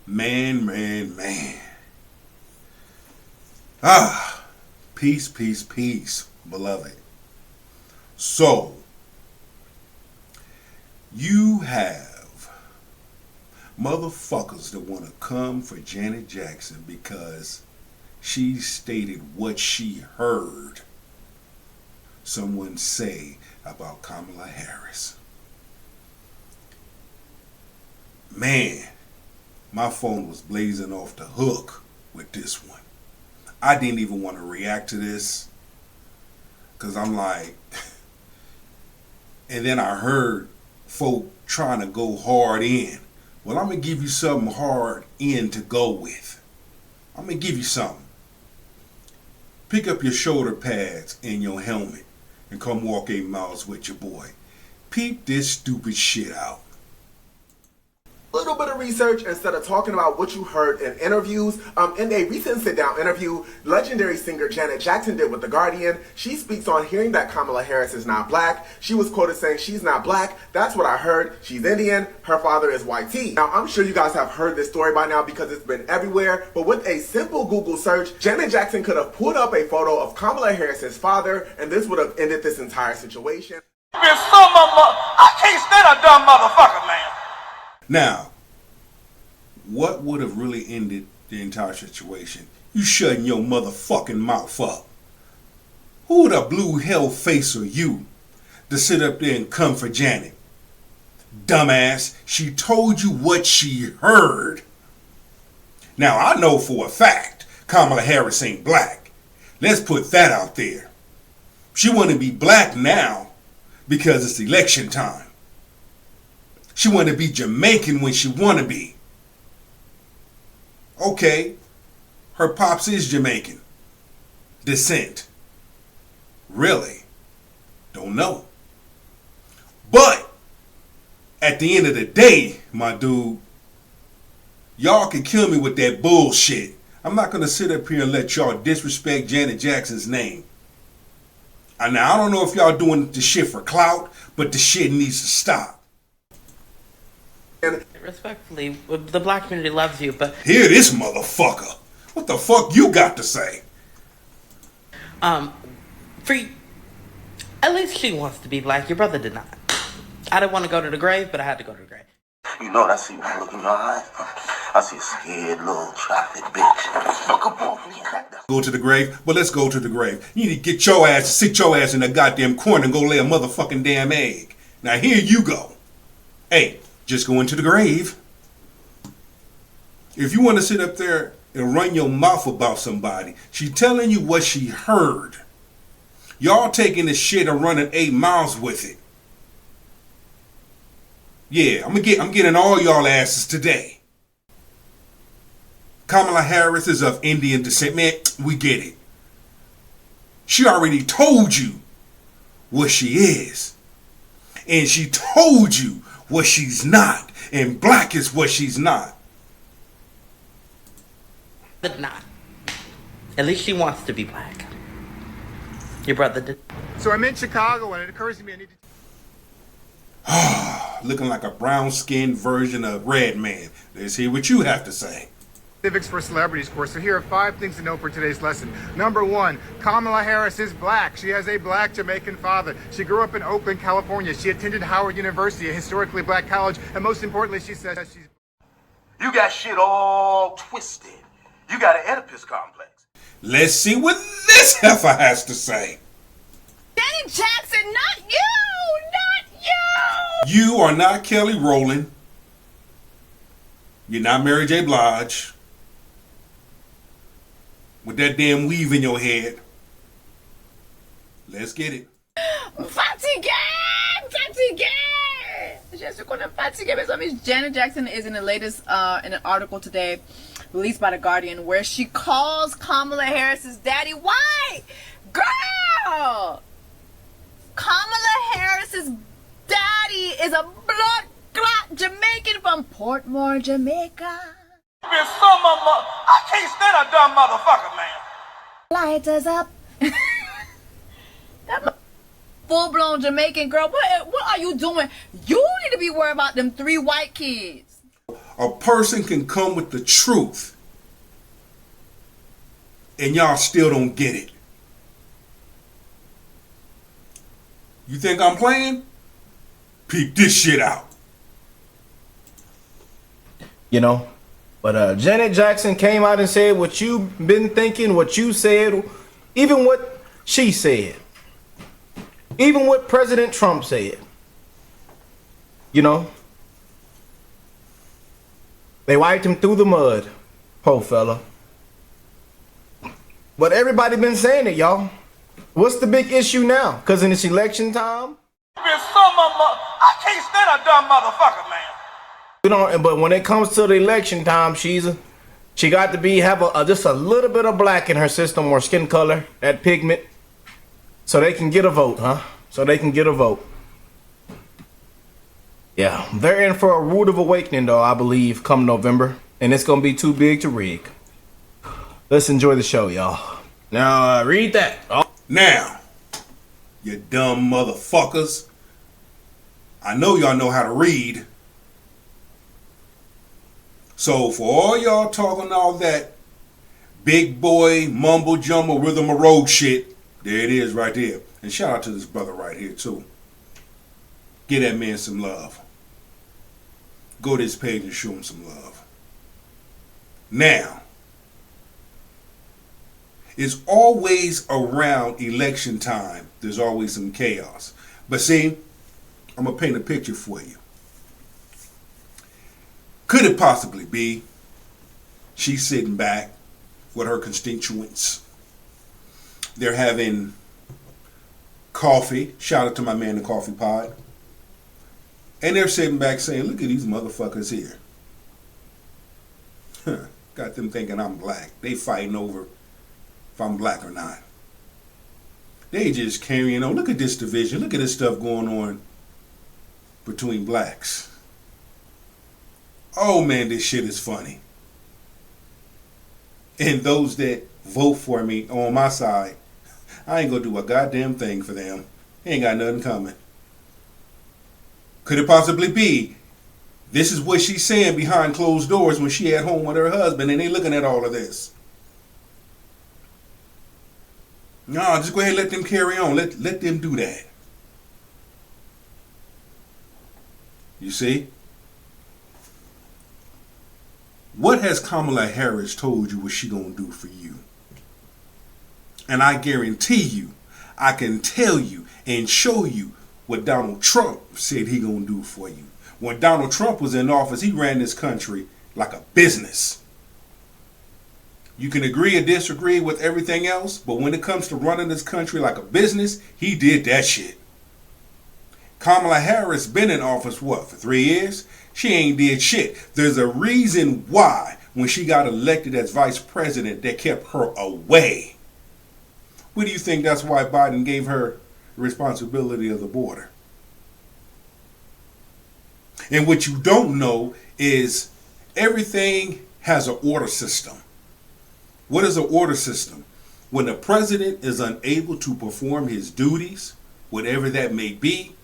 Man. Ah, peace, beloved. So, you have motherfuckers that want to come for Janet Jackson because she stated what she heard someone say about Kamala Harris. Man, my phone was blazing off the hook with this one. I didn't even want to react to this because I'm like, and then I heard folk trying to go hard in. Well, I'm going to give you something hard in to go with. I'm going to give you something. Pick up your shoulder pads and your helmet and come walk 8 miles with your boy. Peep this stupid shit out. Little bit of research instead of talking about what you heard in interviews. In a recent sit-down interview, legendary singer Janet Jackson did with The Guardian, she speaks on hearing that Kamala Harris is not black. She was quoted saying, "She's not black. That's what I heard. She's Indian. Her father is white tea." Now, I'm sure you guys have heard this story by now because it's been everywhere, but with a simple Google search, Janet Jackson could have pulled up a photo of Kamala Harris's father, and this would have ended this entire situation. I can't stand a dumb motherfucker, man. Now, what would have really ended the entire situation? You shutting your motherfucking mouth up. Who the blue hell face are you to sit up there and come for Janet? Dumbass, she told you what she heard. Now, I know for a fact Kamala Harris ain't black. Let's put that out there. She want to be black now because it's election time. She want to be Jamaican when she want to be. Okay, her pops is Jamaican descent. Really? Don't know. But at the end of the day, my dude, y'all can kill me with that bullshit. I'm not going to sit up here and let y'all disrespect Janet Jackson's name. Now, I don't know if y'all doing the shit for clout, but the shit needs to stop. Respectfully, the black community loves you, but hear this motherfucker. What the fuck you got to say? At least she wants to be black. Your brother did not. I didn't want to go to the grave, but I had to go to the grave. You know what I see when I look in your eyes? I see a scared little chocolate bitch. Look up on me. Go to the grave? But let's go to the grave. You need to get your ass, sit your ass in the goddamn corner and go lay a motherfucking damn egg. Now here you go. Hey, just go into the grave. If you want to sit up there and run your mouth about somebody, she's telling you what she heard. Y'all taking this shit and running 8 miles with it. Yeah, I'm getting all y'all asses today. Kamala Harris is of Indian descent. Man, we get it. She already told you what she is. And she told you what she's not. And black is what she's not. But not. At least she wants to be black. Your brother did. So I'm in Chicago and it occurs to me I need to... Looking like a brown-skinned version of Red Man. Let's hear what you have to say. Civics for Celebrities course. So here are 5 things to know for today's lesson. Number 1, Kamala Harris is black. She has a black Jamaican father. She grew up in Oakland, California. She attended Howard University, a historically black college. And most importantly, she says she's... You got shit all twisted. You got an Oedipus complex. Let's see what this heifer has to say. Janet Jackson, not you! Not you! You are not Kelly Rowland. You're not Mary J. Blige. With that damn weave in your head. Let's get it. Fatigué! Je suis qu'on est fatigué, mes amis. Janet Jackson is in the latest in an article today released by The Guardian where she calls Kamala Harris's daddy white. Girl! Kamala Harris's daddy is a blood clot Jamaican from Portmore, Jamaica. I can't stand a dumb motherfucker, man. Lighters up. That full-blown Jamaican girl. What are you doing? You need to be worried about them 3 white kids. A person can come with the truth and y'all still don't get it. You think I'm playing? Peep this shit out. You know, but Janet Jackson came out and said what you've been thinking, what you said, even what she said, even what President Trump said. You know, they wiped him through the mud, poor fella. But everybody been saying it, y'all. What's the big issue now? Because in this election time, I can't stand a dumb motherfucker, man. you know. But when it comes to the election time, she got to have just a little bit of black in her system or skin color, that pigment, so they can get a vote, huh? So they can get a vote. Yeah, they're in for a rude awakening, though, I believe, come November, and it's gonna be too big to rig. Let's enjoy the show, y'all. Now, read that. Oh. Now, you dumb motherfuckers. I know y'all know how to read. So for all y'all talking all that big boy mumble jumble rhythm of road shit, there it is right there. And shout out to this brother right here too. Give that man some love. Go to his page and show him some love. Now, it's always around election time, there's always some chaos. But see, I'm going to paint a picture for you. Could it possibly be she's sitting back with her constituents? They're having coffee. Shout out to my man, the Coffee Pod. And they're sitting back saying, look at these motherfuckers here. Got them thinking I'm black. They fighting over if I'm black or not. They just carrying on. Look at this division. Look at this stuff going on between blacks. Oh man, this shit is funny. And those that vote for me on my side, I ain't gonna do a goddamn thing for them. Ain't got nothing coming. Could it possibly be this is what she's saying behind closed doors when she at home with her husband and they looking at all of this? No, just go ahead and let them carry on. Let them do that. You see? What has Kamala Harris told you what she gonna do for you? And I guarantee you, I can tell you and show you what Donald Trump said he gonna do for you. When Donald Trump was in office, he ran this country like a business. You can agree or disagree with everything else, but when it comes to running this country like a business, he did that shit. Kamala Harris been in office, what, for 3 years? She ain't did shit. There's a reason why when she got elected as vice president, they kept her away. What do you think that's why Biden gave her the responsibility of the border? And what you don't know is everything has an order system. What is an order system? When the president is unable to perform his duties, whatever that may be,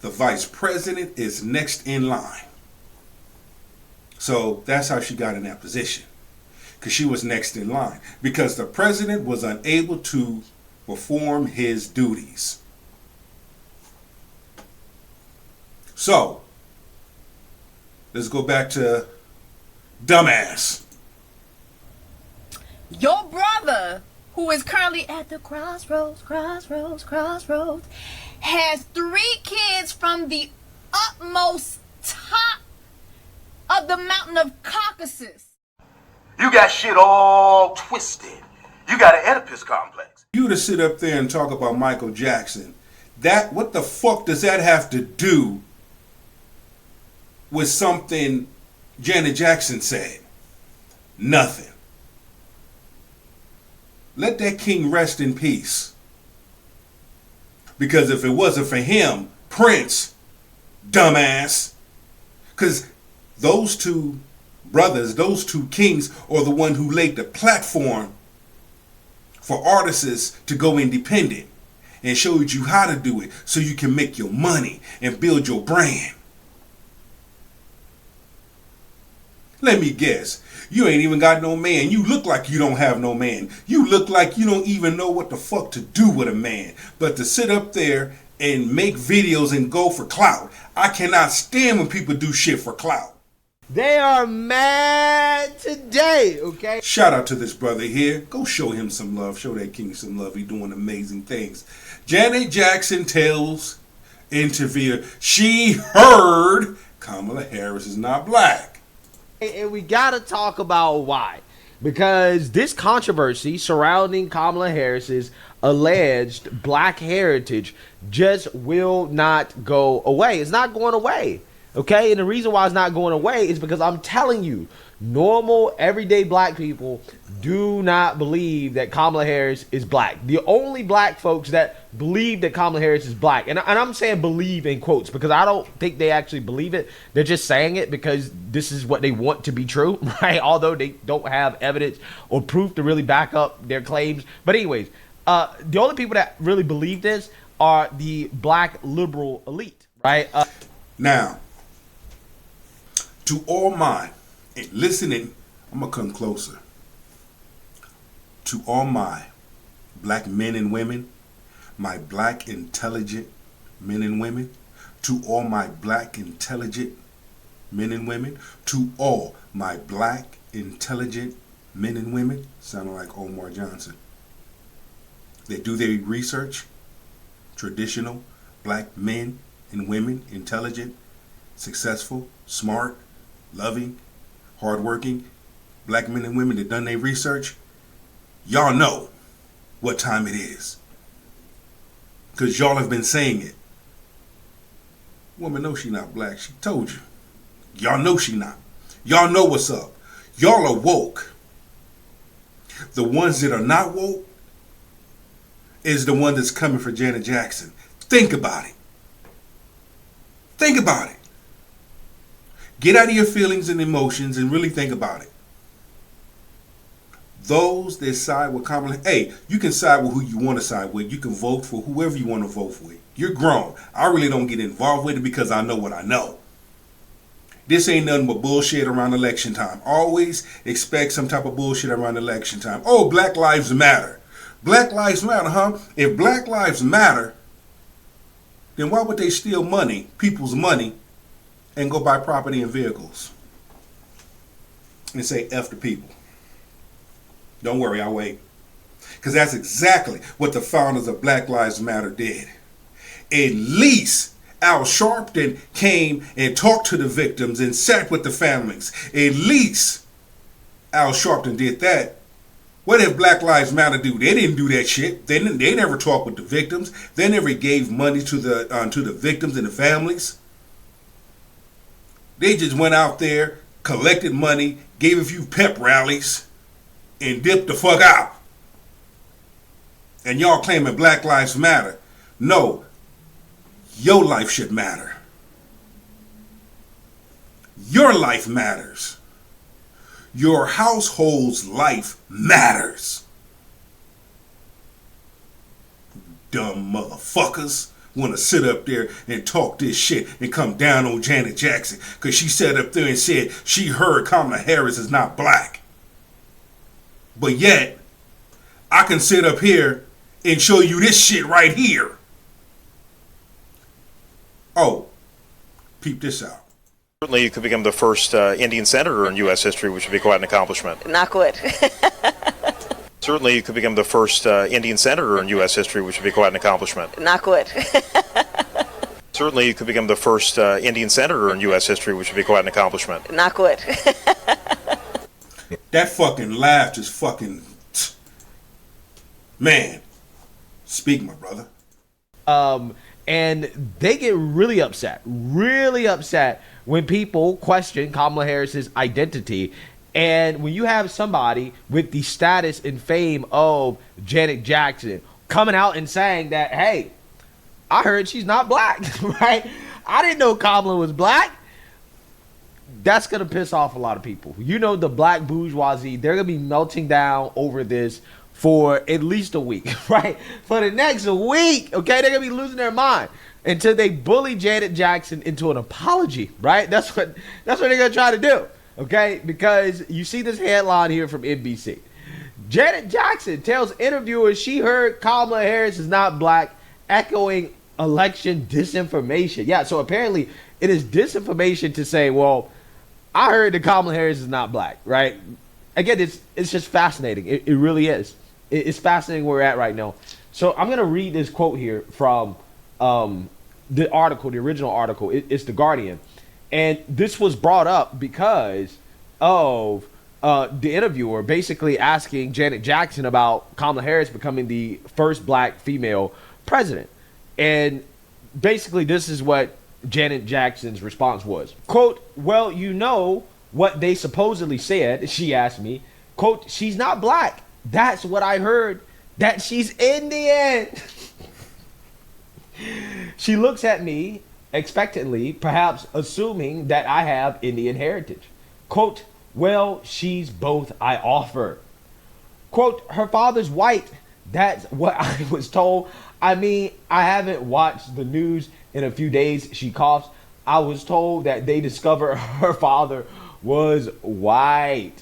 the vice president is next in line. So that's how she got in that position. Because she was next in line. Because the president was unable to perform his duties. So, let's go back to dumbass. Your brother, who is currently at the crossroads, has 3 kids from the utmost top of the mountain of Caucasus. You got shit all twisted. You got an Oedipus complex. You to sit up there and talk about Michael Jackson, what the fuck does that have to do with something Janet Jackson said? Nothing. Let that king rest in peace. Because if it wasn't for him, Prince, dumbass, because those 2 brothers, those 2 kings are the one who laid the platform for artists to go independent and showed you how to do it so you can make your money and build your brand. Let me guess. You ain't even got no man. You look like you don't have no man. You look like you don't even know what the fuck to do with a man. But to sit up there and make videos and go for clout. I cannot stand when people do shit for clout. They are mad today, okay? Shout out to this brother here. Go show him some love. Show that king some love. He's doing amazing things. Janet Jackson tells interviewer she heard Kamala Harris is not black. And we gotta talk about why. Because this controversy surrounding Kamala Harris's alleged black heritage just will not go away. It's not going away. Okay, and the reason why it's not going away is because I'm telling you, normal, everyday black people do not believe that Kamala Harris is black. The only black folks that believe that Kamala Harris is black, and I'm saying believe in quotes because I don't think they actually believe it. They're just saying it because this is what they want to be true, right? Although they don't have evidence or proof to really back up their claims. But anyways, the only people that really believe this are the black liberal elite, right? Now, to all mine, and listening, I'm going to come closer. To all my black men and women, my black intelligent men and women, to all my black intelligent men and women, to all my black intelligent men and women, sounding like Omar Johnson. They do their research, traditional black men and women, intelligent, successful, smart, loving, hardworking, black men and women that done their research, y'all know what time it is. Because y'all have been saying it. Woman knows she not black. She told you. Y'all know she not. Y'all know what's up. Y'all are woke. The ones that are not woke is the one that's coming for Janet Jackson. Think about it. Think about it. Get out of your feelings and emotions and really think about it. Those that side with Kamala, hey, you can side with who you want to side with. You can vote for whoever you want to vote for. You're grown. I really don't get involved with it because I know what I know. This ain't nothing but bullshit around election time. Always expect some type of bullshit around election time. Oh, Black Lives Matter. Black Lives Matter, huh? If Black Lives Matter, then why would they steal money, people's money, and go buy property and vehicles and say F the people? Don't worry, I'll wait. Because that's exactly what the founders of Black Lives Matter did. At least Al Sharpton came and talked to the victims and sat with the families. At least Al Sharpton did that. What did Black Lives Matter do? They didn't do that shit. They never talked with the victims. They never gave money to the victims and the families. They just went out there, collected money, gave a few pep rallies, and dipped the fuck out. And y'all claiming Black Lives Matter. No, your life should matter. Your life matters. Your household's life matters. Dumb motherfuckers want to sit up there and talk this shit and come down on Janet Jackson because she sat up there and said she heard Kamala Harris is not black. But yet, I can sit up here and show you this shit right here. Oh, peep this out. Certainly, you could become the first Indian senator in U.S. history, which would be quite an accomplishment. Not good. Certainly, you could become the first Indian senator in U.S. history, which would be quite an accomplishment. Not good. Certainly, you could become the first Indian senator in U.S. history, which would be quite an accomplishment. Not good. That fucking laugh just fucking... Man, speak, my brother. And they get really upset when people question Kamala Harris's identity. And when you have somebody with the status and fame of Janet Jackson coming out and saying that, hey, I heard she's not black, right? I didn't know Kamala was black. That's going to piss off a lot of people. You know, the black bourgeoisie, they're going to be melting down over this for at least a week, right? For the next week, okay? They're going to be losing their mind until they bully Janet Jackson into an apology, right? That's what they're going to try to do. Okay, because you see this headline here from NBC. Janet Jackson tells interviewers she heard Kamala Harris is not black, echoing election disinformation. Yeah, so apparently it is disinformation to say, well, I heard that Kamala Harris is not black, right? Again, it's just fascinating. It really is. It's fascinating where we're at right now. So I'm going to read this quote here from the article, the original article. It's The Guardian. And this was brought up because of the interviewer basically asking Janet Jackson about Kamala Harris becoming the first black female president. And basically this is what Janet Jackson's response was. Quote, well, you know what they supposedly said, she asked me. Quote, she's not black. That's what I heard. That she's Indian. She looks at me expectantly, perhaps assuming that I have Indian heritage. Quote, well, she's both, I offer. Quote, her father's white. That's what I was told. I mean, I haven't watched the news in a few days. She coughs. I was told that they discovered her father was white.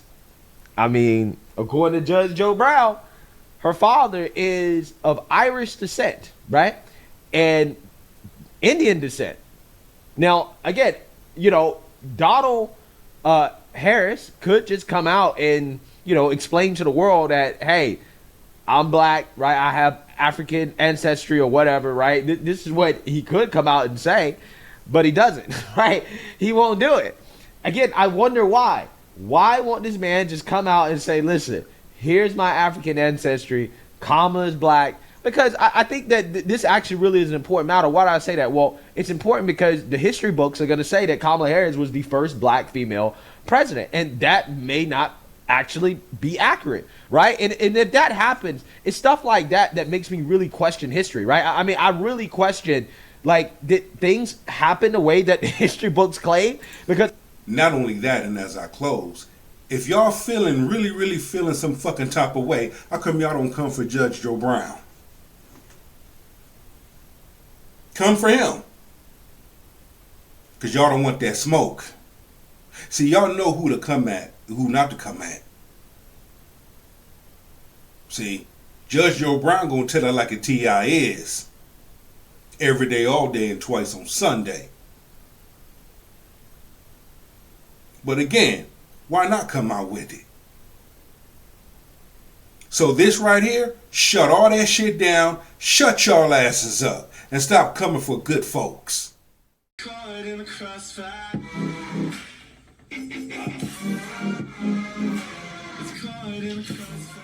I mean, according to Judge Joe Brown, her father is of Irish descent, right? And Indian descent. Now, again, you know, Donald Harris could just come out and, you know, explain to the world that, hey, I'm black, right? I have African ancestry or whatever, right? This is what he could come out and say, but he doesn't, right? He won't do it. Again, I wonder why. Why won't this man just come out and say, listen, here's my African ancestry, Kamala is black? Because I think that this actually really is an important matter. Why do I say that? Well, it's important because the history books are going to say that Kamala Harris was the first black female president. And that may not actually be accurate, right? And if that happens, it's stuff like that that makes me really question history, right? I mean, I really question, like, did things happen the way that the history books claim? Because not only that, and as I close, if y'all feeling really feeling some fucking type of way, how come y'all don't come for Judge Joe Brown? Come for him. Because y'all don't want that smoke. See, y'all know who to come at, who not to come at. See, Judge Joe Brown gonna tell her like a T.I. is. Every day, all day, and twice on Sunday. But again, why not come out with it? So this right here, shut all that shit down, shut y'all asses up, and stop coming for good folks. Caught in the crossfire. It's caught in the crossfire.